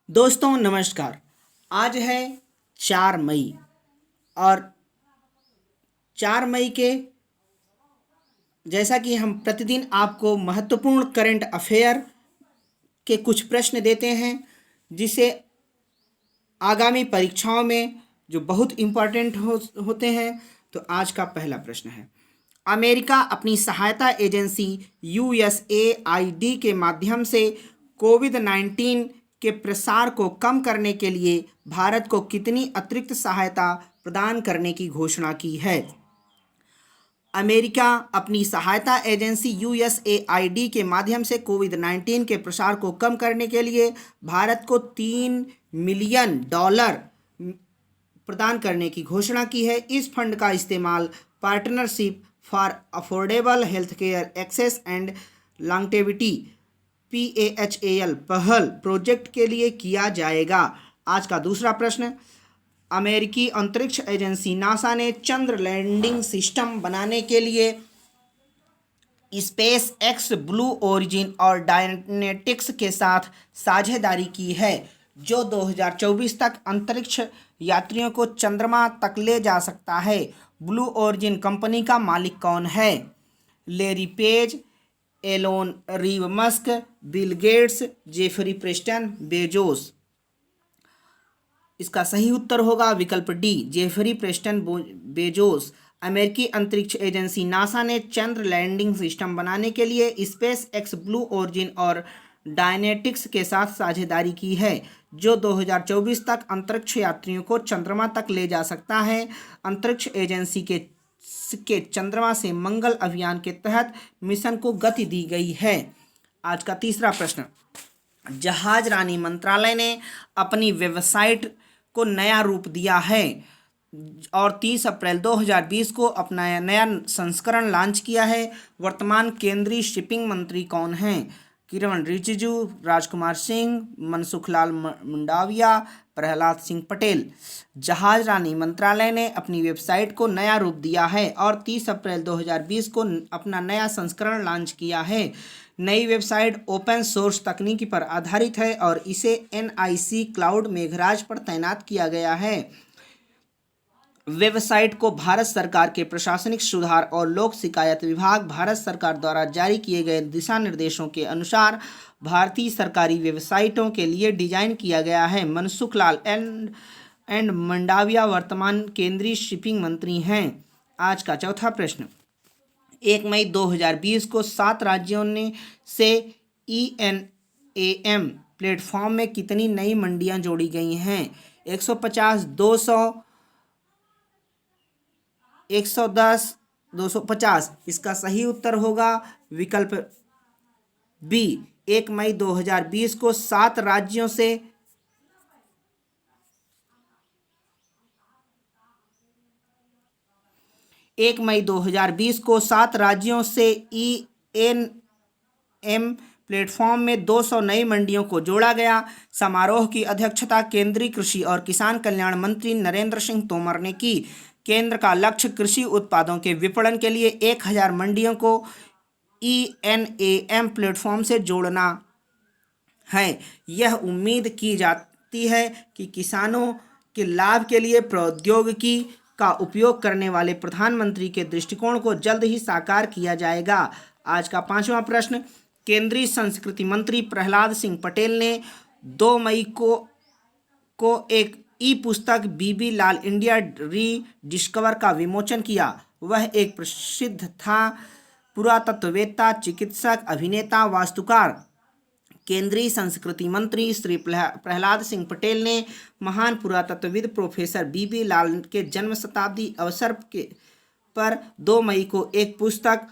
दोस्तों नमस्कार। आज है 4 मई और 4 मई के जैसा कि हम प्रतिदिन आपको महत्वपूर्ण करंट अफेयर के कुछ प्रश्न देते हैं जिसे आगामी परीक्षाओं में जो बहुत इम्पोर्टेंट होते हैं। तो आज का पहला प्रश्न है, अमेरिका अपनी सहायता एजेंसी USAID के माध्यम से कोविड-19 के प्रसार को कम करने के लिए भारत को कितनी अतिरिक्त सहायता प्रदान करने की घोषणा की है। अमेरिका अपनी सहायता एजेंसी USAID के माध्यम से कोविड-19 के प्रसार को कम करने के लिए भारत को $3 मिलियन प्रदान करने की घोषणा की है। इस फंड का इस्तेमाल partnership for affordable health care access and longevity PAHAL Pahal project के लिए किया जाएगा। आज का दूसरा प्रश्न, अमेरिकी अंतरिक्ष एजेंसी नासा ने चंद्र लैंडिंग सिस्टम बनाने के लिए स्पेस एक्स, ब्लू ओरिजिन और डायनेटिक्स के साथ साझेदारी की है, जो 2024 तक अंतरिक्ष यात्रियों को चंद्रमा तक ले जा सकता है। ब्लू ओरिजिन कंपनी का मालिक कौन है? Larry Page, Elon Reeve Musk, Bill Gates, Jeffrey Preston, Bezos. इसका सही उत्तर होगा विकल्प डी, जेफरी प्रेस्टन बेजोस। अमेरिकी अंतरिक्ष एजेंसी नासा ने चंद्र लैंडिंग सिस्टम बनाने के लिए स्पेस एक्स, ब्लू ओरिजिन और डायनेटिक्स के साथ साझेदारी की है, जो 2024 तक अंतरिक्ष यात्रियों को चंद्रमा तक ले जा सकता है। अंतरिक्ष एजेंसी के चंद्रमा से मंगल अभियान के तहत मिशन को गति दी गई है। आज का तीसरा प्रश्न, जहाज रानी मंत्रालय ने अपनी वेबसाइट को नया रूप दिया है और 30 अप्रैल 2020 को अपना नया संस्करण लॉन्च किया है। वर्तमान केंद्रीय शिपिंग मंत्री कौन हैं? किरण रिजिजू, राजकुमार सिंह, मनसुखलाल मंडाविया, प्रहलाद सिंह पटेल। जहाज रानी मंत्रालय ने अपनी वेबसाइट को नया रूप दिया है और 30 अप्रैल 2020 को अपना नया संस्करण लॉन्च किया है। नई वेबसाइट ओपन सोर्स तकनीकी पर आधारित है और इसे NIC क्लाउड मेघराज पर तैनात किया गया है। वेबसाइट को भारत सरकार के प्रशासनिक सुधार और लोक शिकायत विभाग, भारत सरकार द्वारा जारी किए गए दिशा निर्देशों के अनुसार भारतीय सरकारी वेबसाइटों के लिए डिजाइन किया गया है। मनसुखलाल एंड मंडाविया वर्तमान केंद्रीय शिपिंग मंत्री हैं। आज का चौथा प्रश्न, 1 मई 2020 को 7 राज्यों से ENAM प्लेटफॉर्म में कितनी नई मंडियां जोड़ी गई हैं? 150, 200, 110, 250। इसका सही उत्तर होगा विकल्प बी, 1 मई 2020 को 7 राज्यों से 1 मई 2020 को 7 राज्यों से ENAM प्लेटफॉर्म में 200 नई मंडियों को जोड़ा गया। समारोह की अध्यक्षता केंद्रीय कृषि और किसान कल्याण मंत्री नरेंद्र सिंह तोमर ने की। केंद्र का लक्ष्य कृषि उत्पादों के विपणन के लिए 1000 मंडियों को ENAM प्लेटफॉर्म से जोड़ना है। यह उम्मीद की जाती है कि किसानों के लाभ के लिए प्रौद्योगिकी का उपयोग करने वाले प्रधानमंत्री के दृष्टिकोण को जल्द ही साकार किया जाएगा। आज का पांचवा प्रश्न, केंद्रीय संस्कृति मंत्री प्रहलाद सिंह पटेल ने 2 मई को एक पुस्तक बीबी लाल इंडिया रीडिस्कवर का विमोचन किया। वह एक प्रसिद्ध था पुरातत्ववेत्ता, चिकित्सक, अभिनेता, वास्तुकार। केंद्रीय संस्कृति मंत्री श्री प्रहलाद सिंह पटेल ने महान पुरातत्वविद प्रोफेसर बीबी लाल के जन्म शताब्दी अवसर पर 2 मई को एक पुस्तक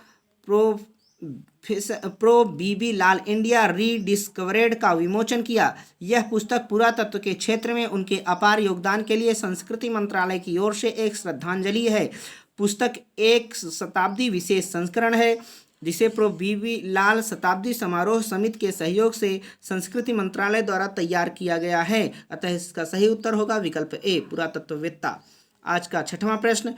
प्रो बीबी लाल इंडिया रीडिस्कवरेड का विमोचन किया। यह पुस्तक पुरातत्व के क्षेत्र में उनके अपार योगदान के लिए संस्कृति मंत्रालय की ओर से एक श्रद्धांजलि है। पुस्तक एक शताब्दी विशेष संस्करण है जिसे प्रो बीबी लाल शताब्दी समारोह समिति के सहयोग से संस्कृति मंत्रालय द्वारा तैयार किया गया है। अतः इसका सही उत्तर होगा विकल्प ए, पुरातत्ववेत्ता। आज का छठवां प्रश्न,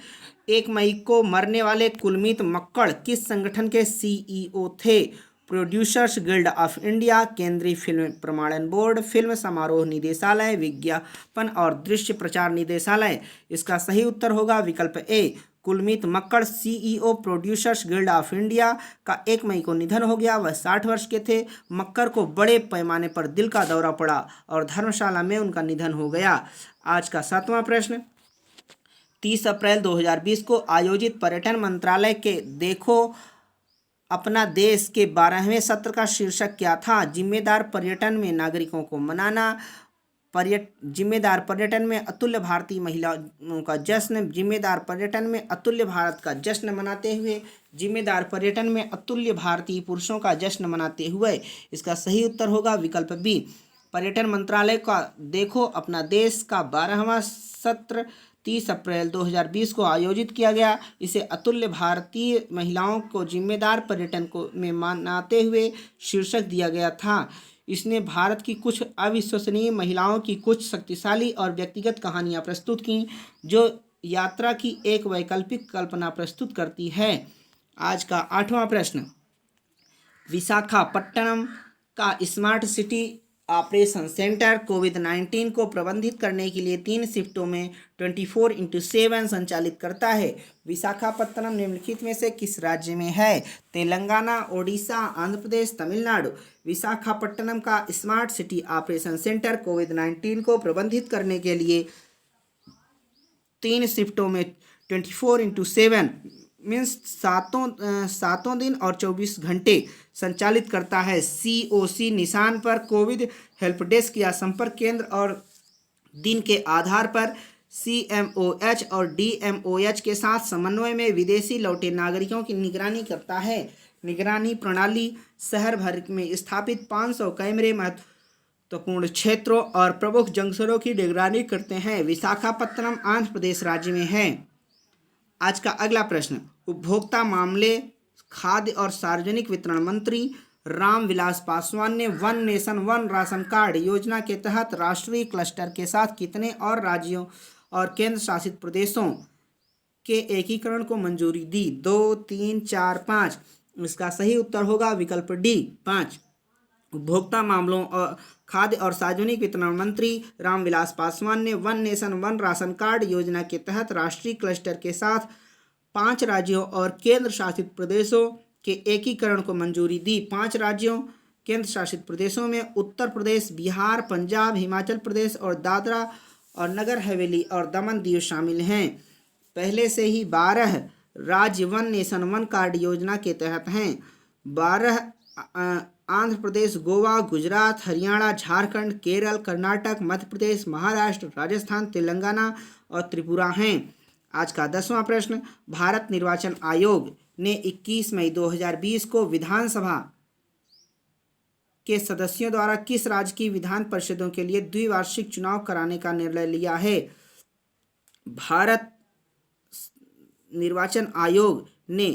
1 मई को मरने वाले कुलमीत मक्कड़ किस संगठन के CEO थे? प्रोड्यूसर्स गिल्ड ऑफ इंडिया, केंद्रीय फिल्म प्रमाणन बोर्ड, फिल्म समारोह निदेशालय, विज्ञापन और दृश्य प्रचार निदेशालय। इसका सही उत्तर होगा विकल्प A, Kulmeet Makkar, CEO producers guild of India का 1 मई को निधन हो गया। वह 60 वर्ष के थे। मक्कड़ को बड़े पैमाने पर दिल का दौरा पड़ा और धर्मशाला में उनका निधन हो गया। आज का 7वां प्रश्न, 30 अप्रैल 2020 को आयोजित पर्यटन मंत्रालय के देखो अपना देश के 12वें सत्र का शीर्षक क्या था? जिम्मेदार पर्यटन में नागरिकों को मनाना, जिम्मेदार पर्यटन में अतुल्य भारतीय महिलाओं का जश्न, जिम्मेदार पर्यटन में अतुल्य भारत का जश्न मनाते हुए, जिम्मेदार पर्यटन में अतुल्य भारतीय पुरुषों का जश्न मनाते हुए। इसका सही उत्तर होगा विकल्प बी, पर्यटन मंत्रालय का देखो अपना देश का 12वां सत्र 30 अप्रैल 2020 को आयोजित किया गया। इसे अतुल्य भारतीय महिलाओं को जिम्मेदार पर्यटन को में मनाते हुए शीर्षक दिया गया था। इसने भारत की कुछ अविश्वसनीय महिलाओं की कुछ शक्तिशाली और व्यक्तिगत कहानियां प्रस्तुत की, जो यात्रा की एक वैकल्पिक कल्पना प्रस्तुत करती है। आज का 8वां प्रश्न, विशाखापट्टनम का स्मार्ट सिटी ऑपरेशन सेंटर कोविड-19 को प्रबंधित करने के लिए 3 शिफ्टों में 24/7 संचालित करता है। विशाखापट्टनम निम्नलिखित में से किस राज्य में है? तेलंगाना, ओडिशा, आंध्र प्रदेश, तमिलनाडु। विशाखापट्टनम का स्मार्ट सिटी ऑपरेशन सेंटर कोविड-19 को प्रबंधित करने के लिए 3 शिफ्टों में 24/7 मीन्स सातों दिन और 24 घंटे संचालित करता है। COC निशान पर कोविड हेल्प डेस्क या संपर्क केंद्र और दिन के आधार पर CMOH और DMOH के साथ समन्वय में विदेशी लौटे नागरिकों की निगरानी करता है। निगरानी प्रणाली शहर भर में स्थापित 500 कैमरे महत्वपूर्ण क्षेत्रों और प्रमुख जंक्शनों की निगरानी करते हैं। विशाखापट्टनम आंध्र प्रदेश राज्य में है। आज का अगला प्रश्न, उपभोक्ता मामले, खाद्य और सार्वजनिक वितरण मंत्री रामविलास पासवान ने one nation one ration card योजना के तहत राष्ट्रीय क्लस्टर के साथ कितने और राज्यों और केंद्र शासित प्रदेशों के एकीकरण को मंजूरी दी? 2, 3, 4, 5। इसका सही उत्तर होगा विकल्प डी, 5। उपभोक्ता मामलों और खाद्य और सार्वजनिक वितरण मंत्री रामविलास पासवान ने one nation one ration card योजना के तहत राष्ट्रीय क्लस्टर के साथ 5 राज्यों और केंद्र शासित प्रदेशों के एकीकरण को मंजूरी दी। 5 राज्यों केंद्र शासित प्रदेशों में उत्तर प्रदेश, बिहार, पंजाब, हिमाचल प्रदेश और दादरा और नगर हवेली और दमन दीव शामिल हैं। पहले से ही 12 राज्य वन नेशन वन कार्ड योजना के तहत हैं। 12 आंध्र प्रदेश, गोवा, गुजरात, हरियाणा, झारखंड, केरल, कर्नाटक, मध्य प्रदेश, महाराष्ट्र, राजस्थान, तेलंगाना और त्रिपुरा हैं। आज का 10वां प्रश्न, भारत निर्वाचन आयोग ने 21 मई 2020 को विधानसभा के सदस्यों द्वारा किस राज्य की विधान परिषदों के लिए द्विवार्षिक चुनाव कराने का निर्णय लिया है? भारत निर्वाचन आयोग ने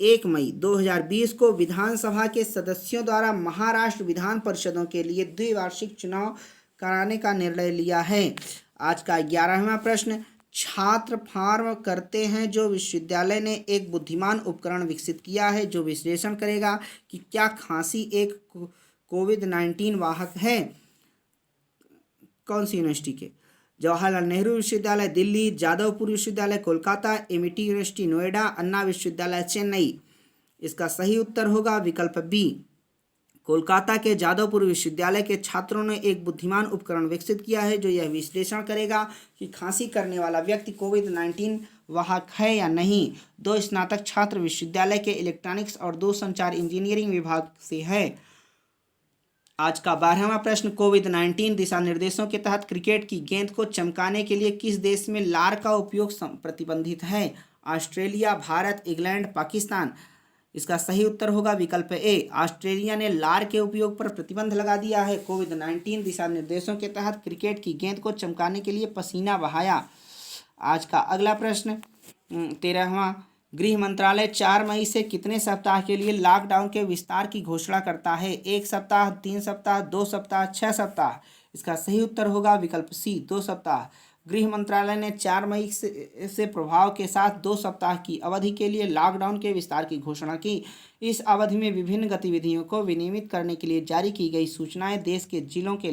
1 मई 2020 को विधानसभा के सदस्यों द्वारा महाराष्ट्र विधान परिषदों के लिए द्विवार्षिक चुनाव कराने का निर्णय लिया है। आज का 11वां प्रश्न, छात्र फॉर्म करते हैं जो विश्वविद्यालय ने एक बुद्धिमान उपकरण विकसित किया है जो विश्लेषण करेगा कि क्या खांसी एक कोविड-19 वाहक है। कौन सी यूनिवर्सिटी के? जवाहरलाल नेहरू विश्वविद्यालय दिल्ली, जादवपुर विश्वविद्यालय कोलकाता, MIT यूनिवर्सिटी नोएडा, अन्ना विश्वविद्यालय चेन्नई। इसका सही उत्तर होगा विकल्प बी, कोलकाता के जादवपुर विश्वविद्यालय के छात्रों ने एक बुद्धिमान उपकरण विकसित किया है जो यह विश्लेषण करेगा कि खांसी करने वाला व्यक्ति कोविड-19 वाहक है या नहीं। 2 स्नातक छात्र विश्वविद्यालय के इलेक्ट्रॉनिक्स और दूरसंचार इंजीनियरिंग विभाग से है। आज का 12वां प्रश्न, कोविड-19 दिशा निर्देशों के तहत क्रिकेट की गेंद को चमकाने के लिए किस देश में लार का उपयोग प्रतिबंधित है? Australia, Bharat, England, Pakistan. इसका सही उत्तर होगा विकल्प ए, ऑस्ट्रेलिया ने लार के उपयोग पर प्रतिबंध लगा दिया है। कोविड-19 दिशा निर्देशों के तहत क्रिकेट की गेंद को चमकाने के लिए पसीना बहाया। आज का अगला प्रश्न 13वां, गृह मंत्रालय 4 मई से कितने सप्ताह के लिए लॉकडाउन के विस्तार की घोषणा करता है? 1 सप्ताह, 3 सप्ताह, 2 सप्ताह, 6 सप्ताह। इसका सही उत्तर होगा विकल्प सी, 2 सप्ताह। गृह मंत्रालय ने 4 मई से प्रभाव के साथ 2 सप्ताह की अवधि के लिए लॉकडाउन के विस्तार की घोषणा की। इस अवधि में विभिन्न गतिविधियों को विनियमित करने के लिए जारी की गई सूचनाएं देश के जिलों के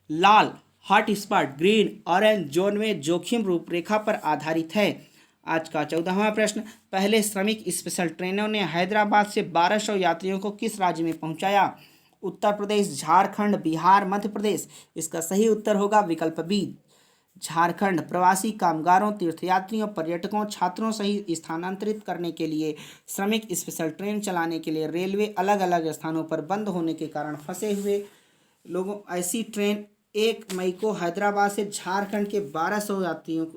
लाल हॉटस्पॉट ग्रीन ऑरेंज जोन में जोखिम रूपरेखा पर आधारित है। आज का 14वां प्रश्न, पहले श्रमिक स्पेशल ट्रेनों ने हैदराबाद से 1200 यात्रियों को किस राज्य में पहुंचाया? उत्तर प्रदेश, झारखंड, बिहार, मध्य प्रदेश। इसका सही उत्तर होगा विकल्प बी, झारखंड। प्रवासी कामगारों, तीर्थयात्रियों, पर्यटकों, छात्रों सहित स्थानांतरित करने के लिए श्रमिक स्पेशल ट्रेन चलाने के लिए रेलवे अलग अलग स्थानों पर बंद होने के कारण फंसे हुए लोगों ऐसी ट्रेन 1 मई को हैदराबाद से झारखंड के 1200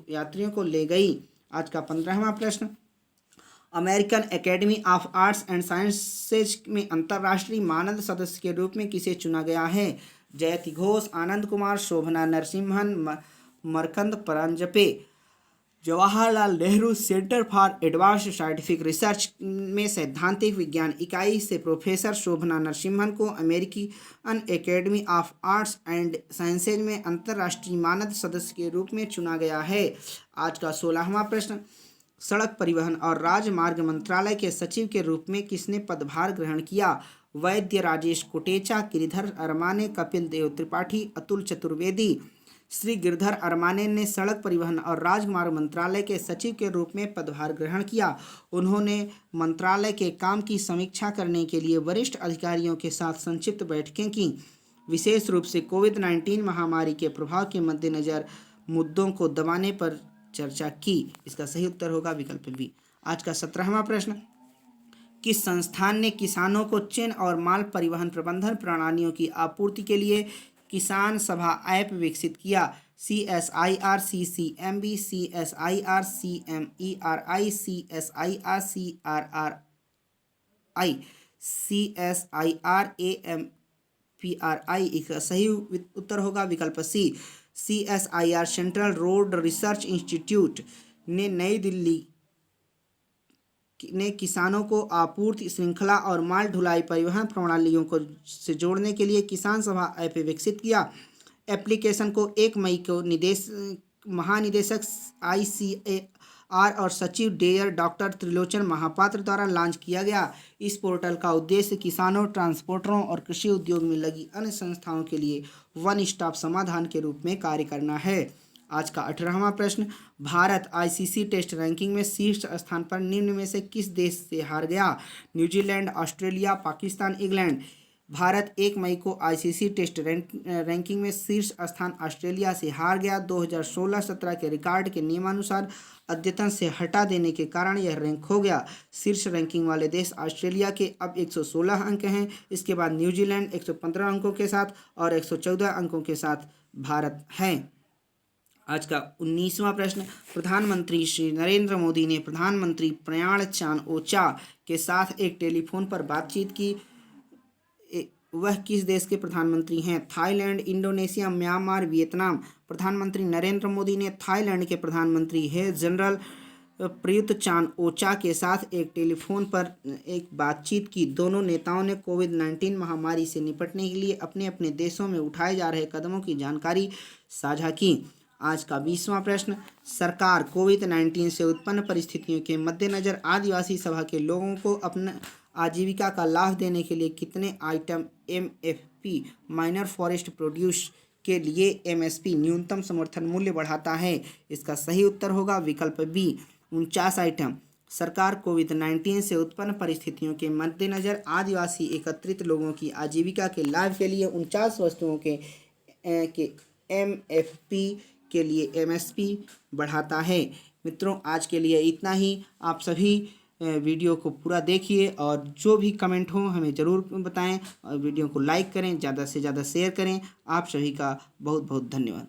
यात्रियों को ले गई। आज का 15वां प्रश्न, American academy of arts and sciences में अंतर्राष्ट्रीय मानद सदस्य के रूप में किसे चुना गया है? Jayati Ghosh, Anand Kumar, Shobhana Narasimhan, Markand Paranjape. Jawaharlal Nehru centre for advanced scientific research में सैद्धांतिक विज्ञान इकाई से प्रोफेसर शोभना नरसिम्हन को American academy of arts and sciences में अंतर्राष्ट्रीय मानद सदस्य के रूप में चुना गया है। आज का 16वां प्रश्न, सड़क परिवहन और राजमार्ग मंत्रालय के सचिव के रूप में किसने पदभार ग्रहण किया? वैद्य राजेश कोटेचा, गिरिधर अरमाने, कपिल देव त्रिपाठी, अतुल चतुर्वेदी। श्री गिरधर अरमाने ने सड़क परिवहन और राजमार्ग मंत्रालय के सचिव के रूप में पदभार ग्रहण किया। उन्होंने मंत्रालय के काम की समीक्षा करने के लिए वरिष्ठ अधिकारियों के साथ संक्षिप्त बैठकें की, विशेष रूप से कोविड-19 महामारी के प्रभाव के मद्देनज़र मुद्दों को दबाने पर चर्चा की। इसका सही उत्तर होगा विकल्प बी। आज का 17वां प्रश्न, किस संस्थान ने किसानों को चेन और माल परिवहन प्रबंधन प्रणालियों की आपूर्ति के लिए किसान सभा ऐप विकसित किया? CSIR, CCMB, CSIR, CMERI, CSIR, CRRI, CSIR, AMPRI। इसका सही उत्तर होगा विकल्प सी, CSIR। Central road research institute ने नई दिल्ली ने किसानों को आपूर्ति श्रृंखला और माल ढुलाई परिवहन प्रणालियों को से जोड़ने के लिए किसान सभा ऐप विकसित किया। एप्लीकेशन को 1 मई को महानिदेशक ICAR और सचिव डेयर डॉक्टर त्रिलोचन महापात्र द्वारा लॉन्च किया गया। इस पोर्टल का उद्देश्य किसानों, ट्रांसपोर्टरों और कृषि उद्योग में लगी अन्य संस्थाओं के लिए वन स्टॉप समाधान के रूप में कार्य करना है। आज का 18वां प्रश्न, भारत ICC टेस्ट रैंकिंग में शीर्ष स्थान पर निम्न में से किस देश से हार गया? New Zealand, Australia, Pakistan, England. Bharat 1 मई को ICC टेस्ट रैंकिंग में शीर्ष स्थान ऑस्ट्रेलिया से हार गया। 2016-17 के रिकॉर्ड के नियमानुसार अद्यतन से हटा देने के कारण यह रैंक हो गया। शीर्ष रैंकिंग वाले देश ऑस्ट्रेलिया के अब 116 अंक हैं। इसके बाद न्यूजीलैंड 115 अंकों के साथ और 114 अंकों के साथ भारत है। आज का 19वां प्रश्न, प्रधानमंत्री श्री नरेंद्र मोदी ने प्रधानमंत्री प्रयाण चान-ओ-चा के साथ एक टेलीफोन पर बातचीत की। वह किस देश के प्रधानमंत्री हैं? Thailand, Indonesia, Myanmar, Vietnam. प्रधानमंत्री नरेंद्र मोदी ने थाईलैंड के प्रधानमंत्री है जनरल प्रयुत चान-ओ-चा के साथ एक टेलीफोन पर एक बातचीत की। दोनों नेताओं ने कोविड-19 महामारी से निपटने के लिए अपने अपने देशों में उठाए जा रहे कदमों की जानकारी साझा की। आज का 20वां प्रश्न, सरकार कोविड-19 से उत्पन्न परिस्थितियों के मद्देनज़र आदिवासी सभा के लोगों को अपना आजीविका का लाभ देने के लिए कितने item MFP minor forest produce के लिए MSP न्यूनतम समर्थन मूल्य बढ़ाता है? इसका सही उत्तर होगा विकल्प बी, 49 आइटम। सरकार कोविड-19 से उत्पन्न परिस्थितियों के मद्देनज़र आदिवासी एकत्रित लोगों की आजीविका के लाभ के लिए 49 वस्तुओं के MFP के लिए MSP बढ़ाता है। मित्रों, आज के लिए इतना ही। आप सभी वीडियो को पूरा देखिए और जो भी कमेंट हो हमें ज़रूर बताएं और वीडियो को लाइक करें, ज़्यादा से ज़्यादा शेयर करें। आप सभी का बहुत बहुत धन्यवाद।